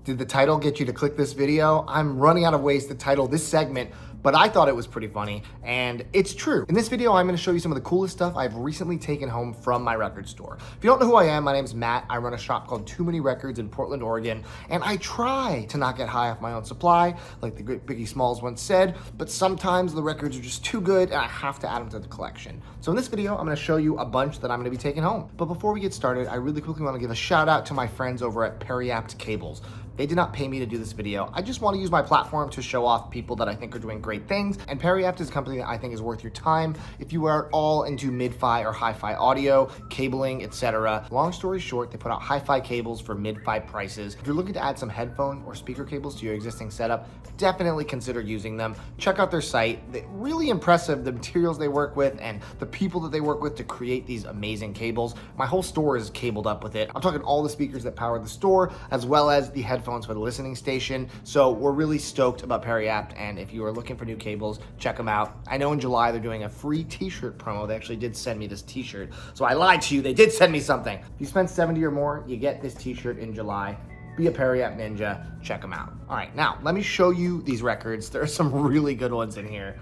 Did the title get you to click this video? I'm running out of ways to title this segment, but I thought it was pretty funny, and it's true. In this video, I'm gonna show you some of the coolest stuff I've recently taken home from my record store. If you don't know who I am, my name's Matt. I run a shop called Too Many Records in Portland, Oregon, and I try to not get high off my own supply, like the great Biggie Smalls once said, but sometimes the records are just too good and I have to add them to the collection. So in this video, I'm gonna show you a bunch that I'm gonna be taking home. But before we get started, I really quickly wanna give a shout out to my friends over at Periapt Cables. They did not pay me to do this video. I just want to use my platform to show off people that I think are doing great things. And Periapt is a company that I think is worth your time if you are at all into mid-fi or hi-fi audio, cabling, etc. Long story short, they put out hi-fi cables for mid-fi prices. If you're looking to add some headphone or speaker cables to your existing setup, definitely consider using them. Check out their site. They're really impressive, the materials they work with and the people that they work with to create these amazing cables. My whole store is cabled up with it. I'm talking all the speakers that power the store, as well as the headphones for the listening station. So we're really stoked about Periapt, and if you are looking for new cables, check them out. I know in July they're doing a free t-shirt promo. They actually did send me this t-shirt, so I lied to you. They did send me something. If you spend 70 or more, you get this t-shirt in July. Be a Periapt ninja, check them out. All right, now let me show you these records. There are some really good ones in here.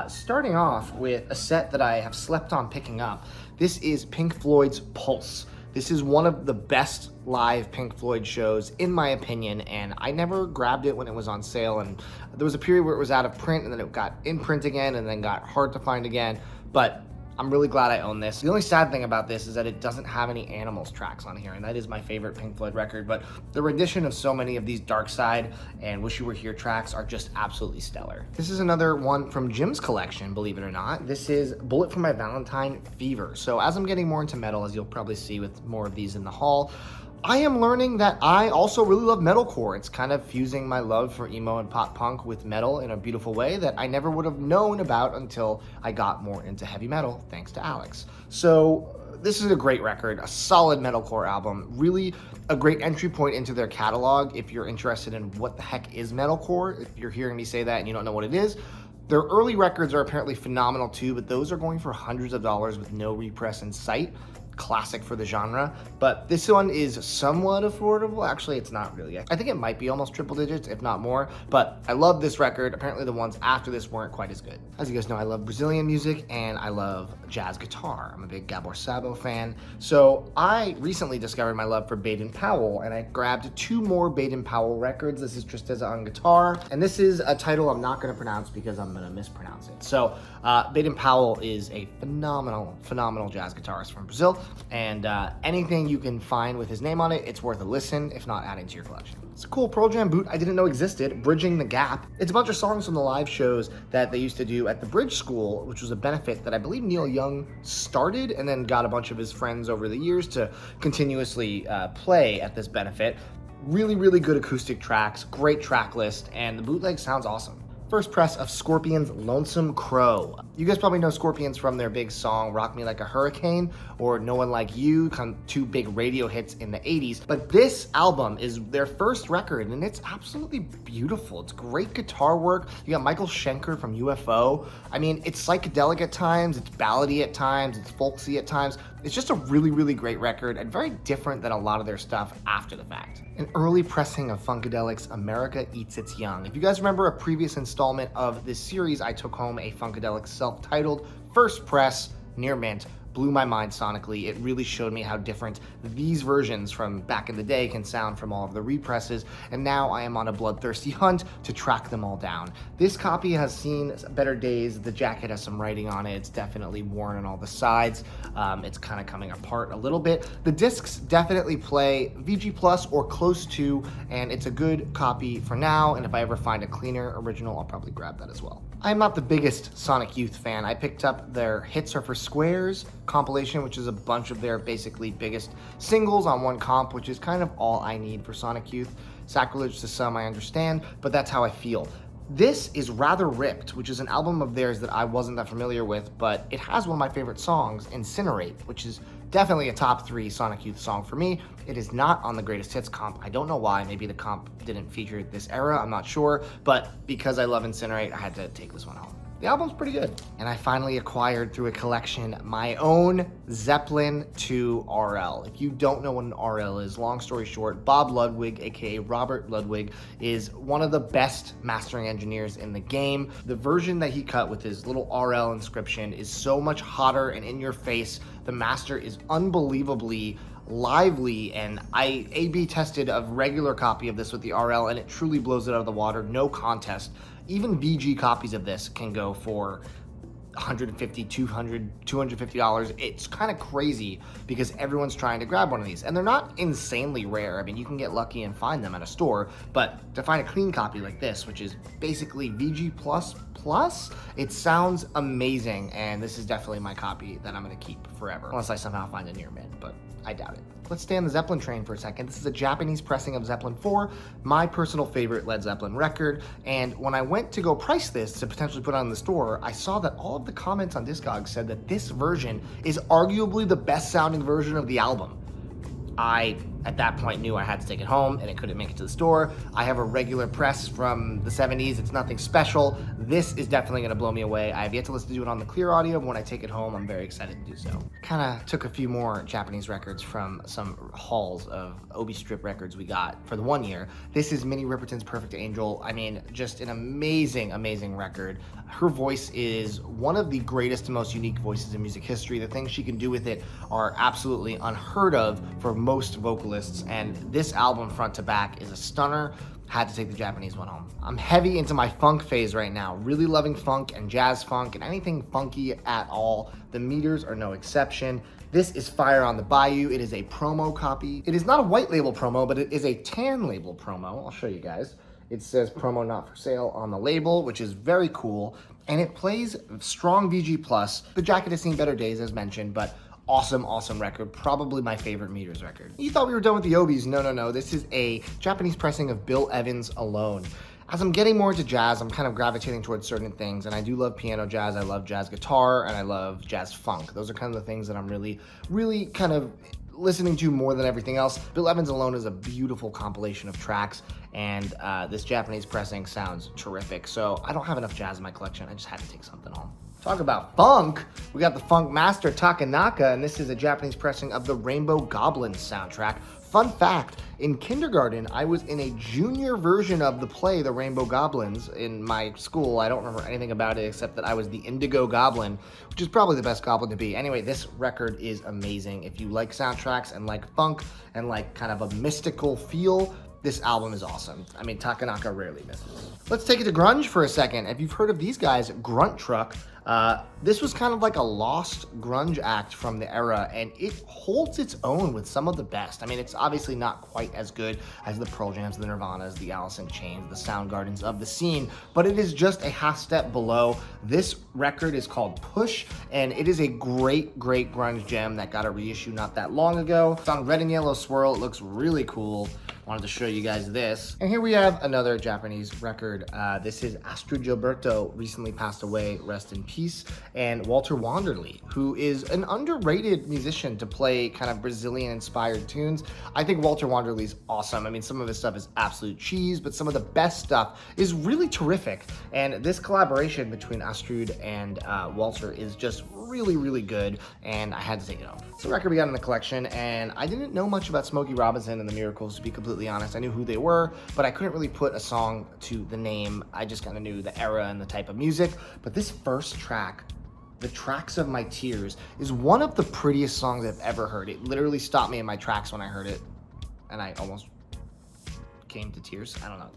Starting off with a set that I have slept on picking up. This is Pink Floyd's Pulse. This is one of the best live Pink Floyd shows, in my opinion, and I never grabbed it when it was on sale, and there was a period where it was out of print, and then it got in print again, and then got hard to find again, but I'm really glad I own this. The only sad thing about this is that it doesn't have any Animals tracks on here, and that is my favorite Pink Floyd record, but the rendition of so many of these Dark Side and Wish You Were Here tracks are just absolutely stellar. This is another one from Jim's collection, believe it or not. This is Bullet for My Valentine Fever. So as I'm getting more into metal, as you'll probably see with more of these in the haul, I am learning that I also really love metalcore. It's kind of fusing my love for emo and pop punk with metal in a beautiful way that I never would have known about until I got more into heavy metal, thanks to Alex. So this is a great record, a solid metalcore album, really a great entry point into their catalog if you're interested in what the heck is metalcore. If you're hearing me say that and you don't know what it is, their early records are apparently phenomenal too, but those are going for hundreds of dollars with no repress in sight. Classic for the genre, but this one is somewhat affordable. Actually, it's not really. I think it might be almost triple digits, if not more, but I love this record. Apparently the ones after this weren't quite as good. As you guys know, I love Brazilian music and I love jazz guitar. I'm a big Gabor Sabo fan. So I recently discovered my love for Baden Powell, and I grabbed 2 more Baden Powell records. This is Tristeza on guitar, and this is a title I'm not gonna pronounce because I'm gonna mispronounce it. So Baden Powell is a phenomenal jazz guitarist from Brazil, and anything you can find with his name on it, it's worth a listen, if not adding to your collection. It's a cool Pearl Jam boot I didn't know existed, Bridging the Gap. It's a bunch of songs from the live shows that they used to do at the Bridge School, which was a benefit that I believe Neil Young started and then got a bunch of his friends over the years to continuously play at this benefit. Really good acoustic tracks, great track list, and the bootleg sounds awesome. First press of Scorpions' Lonesome Crow. You guys probably know Scorpions from their big song Rock Me Like a Hurricane or No One Like You, kind of 2 big radio hits in the 80s. But this album is their first record and it's absolutely beautiful. It's great guitar work. You got Michael Schenker from UFO. I mean, it's psychedelic at times, it's ballady at times, it's folksy at times. It's just a really great record and very different than a lot of their stuff after the fact. An early pressing of Funkadelic's America Eats Its Young. If you guys remember a previous installment of this series, I took home a Funkadelic self-titled first press near mint. Blew my mind sonically. It really showed me how different these versions from back in the day can sound from all of the represses, and now I am on a bloodthirsty hunt to track them all down. This copy has seen better days. The jacket has some writing on it. It's definitely worn on all the sides. It's kind of coming apart a little bit. The discs definitely play VG Plus or close to, and it's a good copy for now, and if I ever find a cleaner original, I'll probably grab that as well. I'm not the biggest Sonic Youth fan. I picked up their Hits Are for Squares compilation, which is a bunch of their basically biggest singles on one comp, which is kind of all I need for Sonic Youth. Sacrilege to some, I understand, but that's how I feel. This is Rather Ripped, which is an album of theirs that I wasn't that familiar with, but it has one of my favorite songs, Incinerate, which is definitely a top 3 Sonic Youth song for me. It is not on the Greatest Hits comp. I don't know why. Maybe the comp didn't feature this era. I'm not sure. But because I love Incinerate, I had to take this one home. the album's pretty good. And I finally acquired through a collection my own Zeppelin 2 RL. If you don't know what an RL is, long story short, Bob Ludwig, aka Robert Ludwig, is one of the best mastering engineers in the game. The version that he cut with his little RL inscription is so much hotter and in your face. The master is unbelievably lively, and I A/B tested a regular copy of this with the RL, and it truly blows it out of the water, no contest. Even VG copies of this can go for $150, $200, $250. It's kind of crazy because everyone's trying to grab one of these, and they're not insanely rare. I mean, you can get lucky and find them at a store, but to find a clean copy like this, which is basically VG++, it sounds amazing, and this is definitely my copy that I'm gonna keep forever, unless I somehow find a near mint, but I doubt it. Let's stay on the Zeppelin train for a second. This is a Japanese pressing of Zeppelin 4, my personal favorite Led Zeppelin record. And when I went to go price this to potentially put on in the store, I saw that all of the comments on Discogs said that this version is arguably the best sounding version of the album. I, at that point, knew I had to take it home and it couldn't make it to the store. I have a regular press from the 70s. It's nothing special. This is definitely gonna blow me away. I have yet to listen to it on the Clearaudio, but when I take it home, I'm very excited to do so. Kinda took a few more Japanese records from some hauls of Obi strip records we got for the 1 year. This is Minnie Riperton's Perfect Angel. I mean, just an amazing, amazing record. Her voice is one of the greatest and most unique voices in music history. The things she can do with it are absolutely unheard of for most vocalists, and this album front to back is a stunner. Had to take the Japanese one home. I'm heavy into my funk phase right now, really loving funk and jazz funk and anything funky at all. The meters are no exception. This is Fire on the Bayou. It is a promo copy. It is not a white label promo, but it is a tan label promo. I'll show you guys. It says promo not for sale on the label, which is very cool. And it plays strong VG+. The jacket has seen better days, as mentioned, but awesome, awesome record. Probably my favorite Meters record. You thought we were done with the Obies. No, no, no. This is a Japanese pressing of Bill Evans Alone. As I'm getting more into jazz, I'm kind of gravitating towards certain things, and I do love piano jazz, I love jazz guitar, and I love jazz funk. Those are kind of the things that I'm really, really kind of listening to more than everything else. Bill Evans Alone is a beautiful compilation of tracks, and this Japanese pressing sounds terrific. So I don't have enough jazz in my collection. I just had to take something home. Talk about funk. We got the funk master Technica, and this is a Japanese pressing of the Rainbow Goblins soundtrack. Fun fact, in kindergarten, I was in a junior version of the play, The Rainbow Goblins, in my school. I don't remember anything about it except that I was the Indigo Goblin, which is probably the best goblin to be. Anyway, this record is amazing. If you like soundtracks and like funk and like kind of a mystical feel, this album is awesome. I mean, Technica rarely misses. Let's take it to grunge for a second. If you've heard of these guys, Grunt Truck, this was kind of like a lost grunge act from the era, and it holds its own with some of the best. I mean, it's obviously not quite as good as the Pearl Jams, the Nirvanas, the Alice in Chains, the Soundgardens of the scene, but it is just a half step below. This record is called Push, and it is a great, great grunge gem that got a reissue not that long ago. It's on red and yellow swirl. It looks really cool. Wanted to show you guys this. And here we have another Japanese record. This is Astrud Gilberto, recently passed away, rest in peace, and Walter Wanderley, who is an underrated musician to play kind of Brazilian-inspired tunes. I think Walter Wanderley's awesome. I mean, some of his stuff is absolute cheese, but some of the best stuff is really terrific. And this collaboration between Astrud and Walter is just really, really good, and I had to take it home. It's a record we got in the collection, and I didn't know much about Smokey Robinson and the Miracles, to be completely honest. I knew who they were, but I couldn't really put a song to the name. I just kind of knew the era and the type of music. But this first track, The Tracks of My Tears, is one of the prettiest songs I've ever heard. It literally stopped me in my tracks when I heard it, and I almost came to tears. I don't know.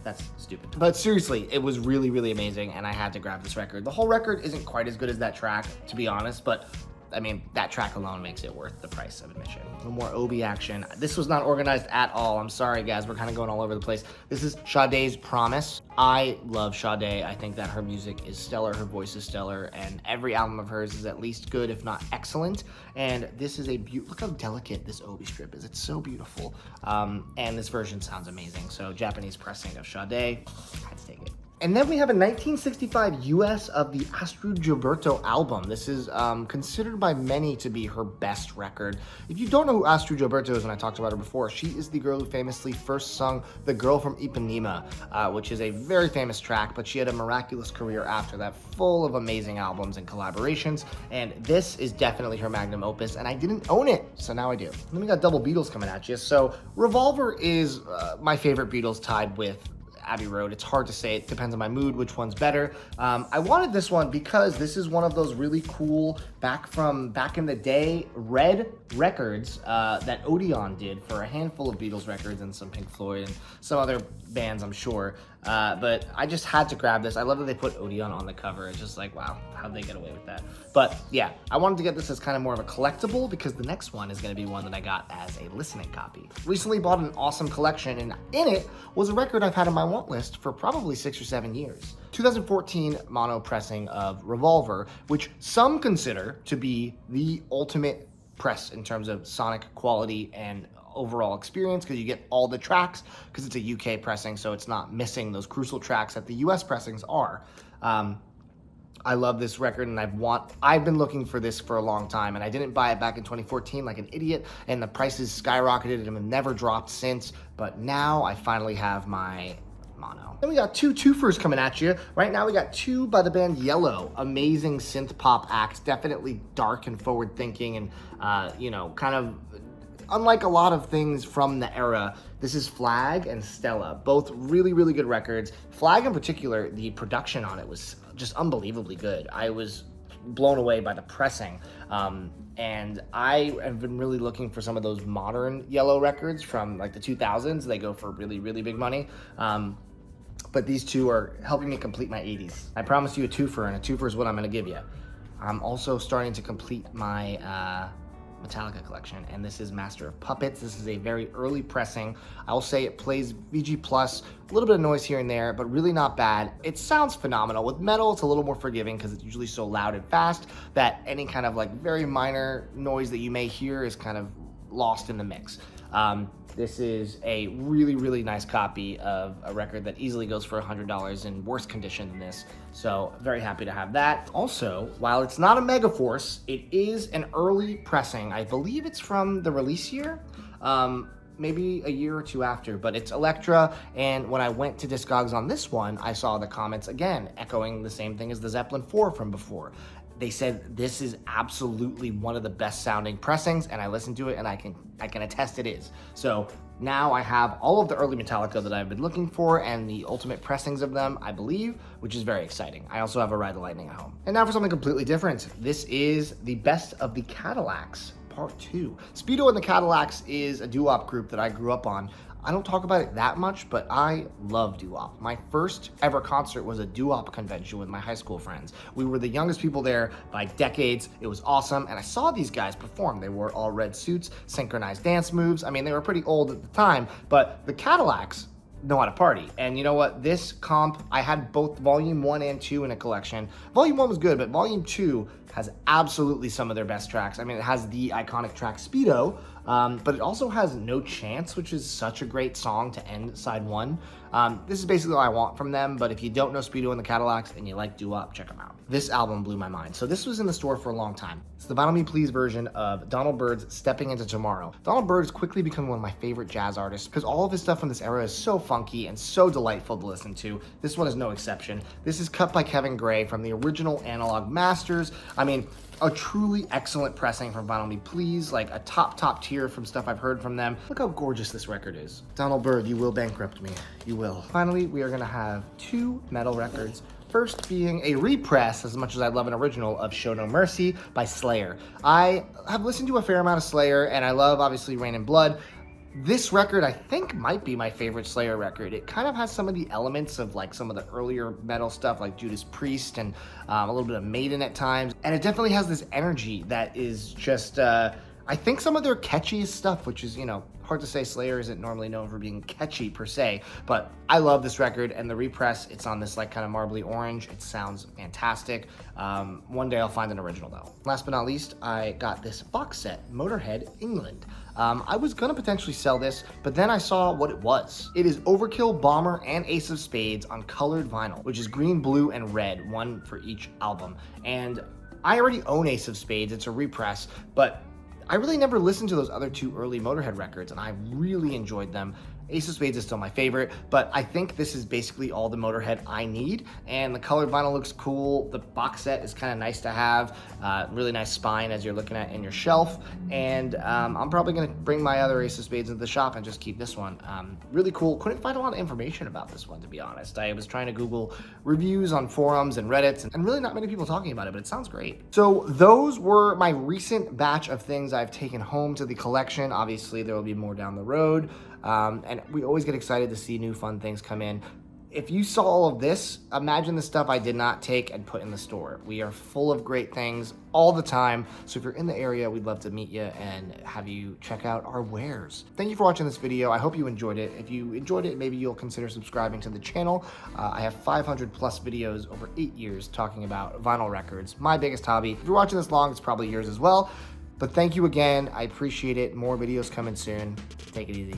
That's stupid. But seriously, it was really, really amazing, and I had to grab this record. The whole record isn't quite as good as that track, to be honest, but I mean, that track alone makes it worth the price of admission. A little more Obi action. This was not organized at all. I'm sorry, guys. We're kind of going all over the place. This is Sade's Promise. I love Sade. I think that her music is stellar. Her voice is stellar. And every album of hers is at least good, if not excellent. And this is a look how delicate this Obi strip is. It's so beautiful. And this version sounds amazing. So Japanese pressing of Sade. I had to take it. And then we have a 1965 US of the Astrud Gilberto album. This is considered by many to be her best record. If you don't know who Astrud Gilberto is, and I talked about her before, she is the girl who famously first sung The Girl from Ipanema, which is a very famous track, but she had a miraculous career after that, full of amazing albums and collaborations, and this is definitely her magnum opus, and I didn't own it, so now I do. Then we got double Beatles coming at you. So Revolver is my favorite Beatles, tied with Abbey Road. It's hard to say. It depends on my mood, which one's better. I wanted this one because this is one of those really cool, back in the day, red records that Odeon did for a handful of Beatles records and some Pink Floyd and some other bands, I'm sure. But I just had to grab this. I love that they put Odeon on the cover. It's just like, wow, how'd they get away with that? But yeah, I wanted to get this as kind of more of a collectible because the next one is going to be one that I got as a listening copy. Recently bought an awesome collection, and in it was a record I've had on my want list for probably 6 or 7 years. 2014 mono pressing of Revolver, which some consider to be the ultimate press in terms of sonic quality and overall experience, because you get all the tracks, because it's a UK pressing, so it's not missing those crucial tracks that the US pressings are. I love this record, and I've been looking for this for a long time, and I didn't buy it back in 2014 like an idiot, and the prices skyrocketed and have never dropped since, but now I finally have my mono. Then we got two twofers coming at you. Right now we got two by the band Yellow. Amazing synth pop acts, definitely dark and forward thinking, and kind of unlike a lot of things from the era. This is Flag and Stella, both really, really good records. Flag in particular, the production on it was just unbelievably good. I was blown away by the pressing. And I have been really looking for some of those modern Yellow records from like the 2000s. They go for really, really big money. But these two are helping me complete my 80s. I promised you a twofer, and a twofer is what I'm gonna give you. I'm also starting to complete my Metallica collection, and this is Master of Puppets. This is a very early pressing. I will say it plays VG+, a little bit of noise here and there, but really not bad. It sounds phenomenal. With metal, it's a little more forgiving because it's usually so loud and fast that any kind of like very minor noise that you may hear is kind of lost in the mix. This is a really, really nice copy of a record that easily goes for $100 in worse condition than this. So very happy to have that. Also, while it's not a Megaforce, it is an early pressing. I believe it's from the release year, maybe a year or two after, but it's Elektra. And when I went to Discogs on this one, I saw the comments again, echoing the same thing as the Zeppelin 4 from before. They said this is absolutely one of the best sounding pressings, and I listened to it and I can attest it is. So now I have all of the early Metallica that I've been looking for and the ultimate pressings of them, I believe, which is very exciting. I also have a Ride the Lightning at home. And now for something completely different. This is the Best of the Kallax Part 2. Speedo and the Kallax is a doo-wop group that I grew up on. I don't talk about it that much, but I love doo-wop. My first ever concert was a doo-wop convention with my high school friends. We were the youngest people there by decades. It was awesome, and I saw these guys perform. They wore all red suits, synchronized dance moves. I mean, they were pretty old at the time, but the Kallax know how to party. And you know what? This comp, I had both Volume 1 and 2 in a collection. Volume 1 was good, but Volume 2 has absolutely some of their best tracks. I mean, it has the iconic track Speedo, but it also has No Chance, which is such a great song to end side 1. This is basically all I want from them, but if you don't know Speedo and the Kallax and you like doo-wop, check them out. This album blew my mind. So this was in the store for a long time. It's the Vinyl Me Please version of Donald Byrd's Stepping Into Tomorrow. Donald Byrd has quickly become one of my favorite jazz artists because all of his stuff from this era is so funky and so delightful to listen to. This one is no exception. This is cut by Kevin Gray from the original Analog Masters. I mean, a truly excellent pressing from Vinyl Me Please, like a top tier from stuff I've heard from them. Look how gorgeous this record is. Donald Byrd, you will bankrupt me. You will. Finally, we are gonna have two metal records. First being a repress, as much as I love an original, of Show No Mercy by Slayer. I have listened to a fair amount of Slayer, and I love, obviously, Rain and Blood. This record, I think, might be my favorite Slayer record. It kind of has some of the elements of like some of the earlier metal stuff like Judas Priest and a little bit of Maiden at times. And it definitely has this energy that is just, I think some of their catchiest stuff, which is, hard to say. Slayer isn't normally known for being catchy per se, but I love this record, and the repress, it's on this like kind of marbly orange. It sounds fantastic. One day I'll find an original though. Last but not least, I got this box set, Motorhead England. I was gonna potentially sell this, but then I saw what it was. It is Overkill, Bomber, and Ace of Spades on colored vinyl, which is green, blue, and red, one for each album. And I already own Ace of Spades, it's a repress, but I really never listened to those other two early Motorhead records, and I really enjoyed them. Ace of Spades is still my favorite, but I think this is basically all the Motorhead I need, and the colored vinyl looks cool. The box set is kind of nice to have, really nice spine as you're looking at in your shelf, and I'm probably gonna bring my other Ace of Spades into the shop and just keep this one. Really cool. Couldn't find a lot of information about this one, to be honest. I was trying to Google reviews on forums and Reddits, and really not many people talking about it, but it sounds great. So those were my recent batch of things I've taken home to the collection. Obviously, there will be more down the road. And we always get excited to see new fun things come in. If you saw all of this, imagine the stuff I did not take and put in the store. We are full of great things all the time. So if you're in the area, we'd love to meet you and have you check out our wares. Thank you for watching this video. I hope you enjoyed it. If you enjoyed it, maybe you'll consider subscribing to the channel. I have 500 plus videos over 8 years talking about vinyl records, my biggest hobby. If you're watching this long, it's probably yours as well. But thank you again. I appreciate it. More videos coming soon. Take it easy.